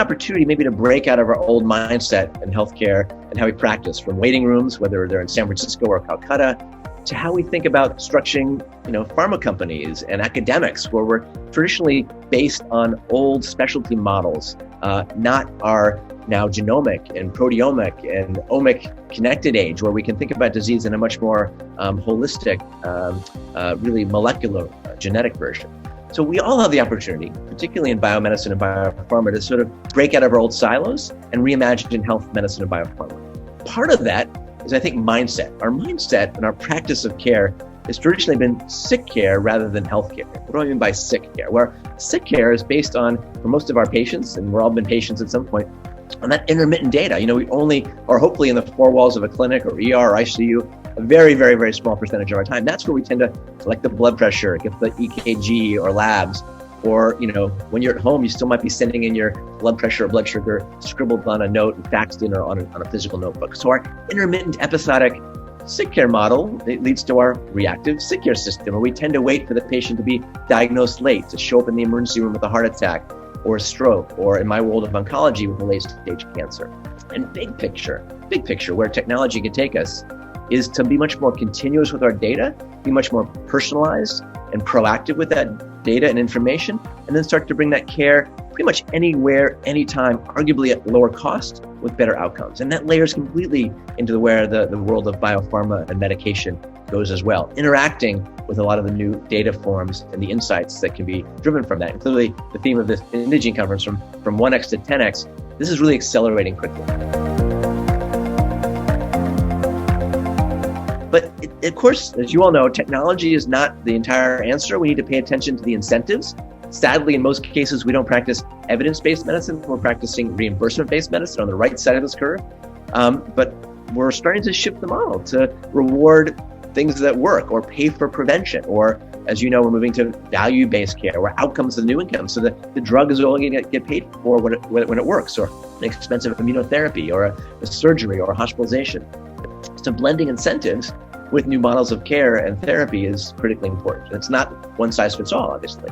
opportunity maybe to break out of our old mindset in healthcare and how we practice, from waiting rooms, whether they're in San Francisco or Calcutta, to how we think about structuring, pharma companies and academics, where we're traditionally based on old specialty models, not our now genomic and proteomic and omic connected age, where we can think about disease in a much more holistic, really molecular genetic version. So we all have the opportunity, particularly in biomedicine and biopharma, to sort of break out of our old silos and reimagine health, medicine, and biopharma. Part of that is, I think, mindset. Our mindset and our practice of care has traditionally been sick care rather than healthcare. What do I mean by sick care? Well, sick care is based on, for most of our patients, and we're all been patients at some point, on that intermittent data. We only are hopefully in the four walls of a clinic or ER or ICU a very, very, very small percentage of our time. That's where we tend to collect the blood pressure, get the EKG or labs, or, when you're at home, you still might be sending in your blood pressure or blood sugar scribbled on a note and faxed in or on a physical notebook. So our intermittent episodic sick care model, it leads to our reactive sick care system, where we tend to wait for the patient to be diagnosed late, to show up in the emergency room with a heart attack or a stroke, or in my world of oncology with a late stage cancer. And big picture, where technology can take us is to be much more continuous with our data, be much more personalized and proactive with that data and information, and then start to bring that care pretty much anywhere, anytime, arguably at lower cost with better outcomes. And that layers completely into where the world of biopharma and medication goes as well, interacting with a lot of the new data forms and the insights that can be driven from that. And clearly, the theme of this Indegene conference, from 1x to 10x, this is really accelerating quickly. But of course, as you all know, technology is not the entire answer. We need to pay attention to the incentives. Sadly, in most cases, we don't practice evidence-based medicine. We're practicing reimbursement-based medicine on the right side of this curve. But we're starting to shift the model to reward things that work, or pay for prevention, or, as you know, we're moving to value-based care, where outcomes are the new income, so that the drug is only going to get paid for when it works, or an expensive immunotherapy, or a surgery, or a hospitalization. So blending incentives with new models of care and therapy is critically important. It's not one size fits all, obviously.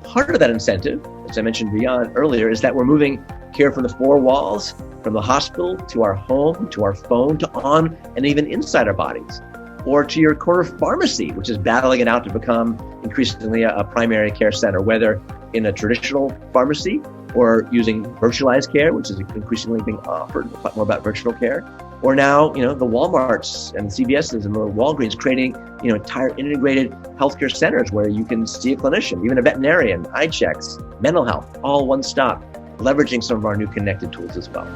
Part of that incentive, as I mentioned earlier, is that we're moving care from the four walls, from the hospital to our home, to our phone, to on and even inside our bodies, or to your corner pharmacy, which is battling it out to become increasingly a primary care center, whether in a traditional pharmacy or using virtualized care, which is increasingly being offered. We'll talk more about virtual care. Or now, the Walmarts and the CVSs and the Walgreens creating, entire integrated healthcare centers where you can see a clinician, even a veterinarian, eye checks, mental health, all one stop, leveraging some of our new connected tools as well.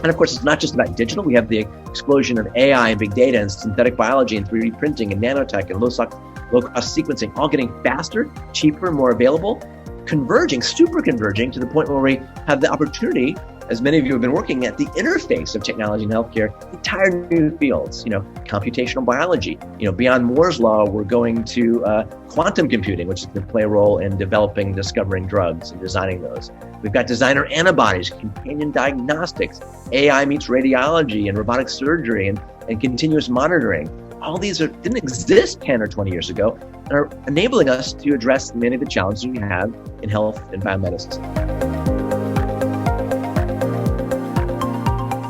And of course, it's not just about digital. We have the explosion of AI and big data and synthetic biology and 3D printing and nanotech and low-cost sequencing, all getting faster, cheaper, more available, super converging to the point where we have the opportunity, as many of you have been working at the interface of technology and healthcare, entire new fields, computational biology, beyond Moore's law, we're going to quantum computing, which is going to play a role in developing, discovering drugs and designing those. We've got designer antibodies, companion diagnostics, AI meets radiology and robotic surgery and continuous monitoring. All these didn't exist 10 or 20 years ago and are enabling us to address many of the challenges we have in health and biomedicine.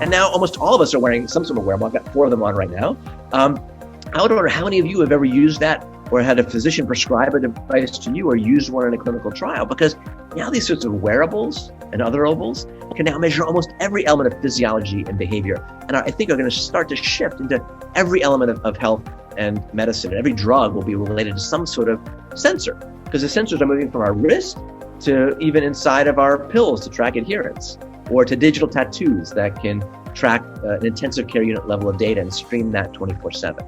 And now almost all of us are wearing some sort of wearable. I've got 4 of them on right now. I would wonder how many of you have ever used that or had a physician prescribe a device to you or used one in a clinical trial, because now these sorts of wearables and other wearables can now measure almost every element of physiology and behavior. And I think are going to start to shift into every element of health and medicine. And every drug will be related to some sort of sensor, because the sensors are moving from our wrist to even inside of our pills to track adherence, or to digital tattoos that can track an intensive care unit level of data and stream that 24/7.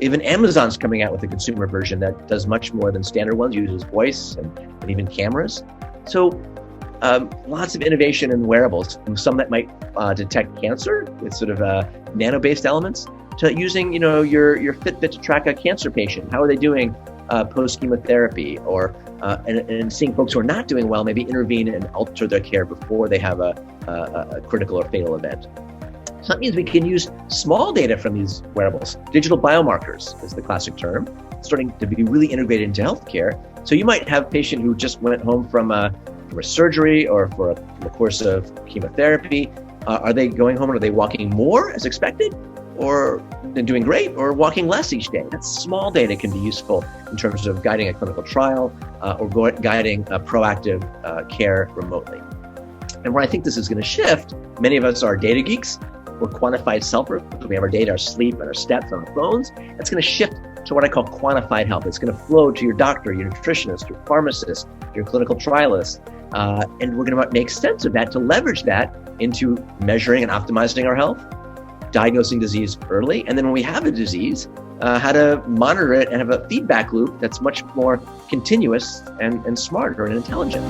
Even Amazon's coming out with a consumer version that does much more than standard ones, uses voice and even cameras. So lots of innovation in wearables, from some that might detect cancer with sort of nano-based elements, to using your Fitbit to track a cancer patient. How are they doing post-chemotherapy, or and seeing folks who are not doing well, maybe intervene and alter their care before they have a critical or fatal event. So that means we can use small data from these wearables. Digital biomarkers is the classic term. starting to be really integrated into healthcare. So you might have a patient who just went home from a surgery or for the course of chemotherapy. Are they going home and are they walking more as expected? Or they're doing great, or walking less each day? That small data can be useful in terms of guiding a clinical trial or guiding proactive care remotely. And where I think this is going to shift, many of us are data geeks. We're quantified self-worth. We have our data, our sleep, and our steps on our phones. That's going to shift to what I call quantified health. It's going to flow to your doctor, your nutritionist, your pharmacist, your clinical trialist. And we're going to make sense of that to leverage that into measuring and optimizing our health, diagnosing disease early, and then when we have a disease, how to monitor it and have a feedback loop that's much more continuous and smarter and intelligent.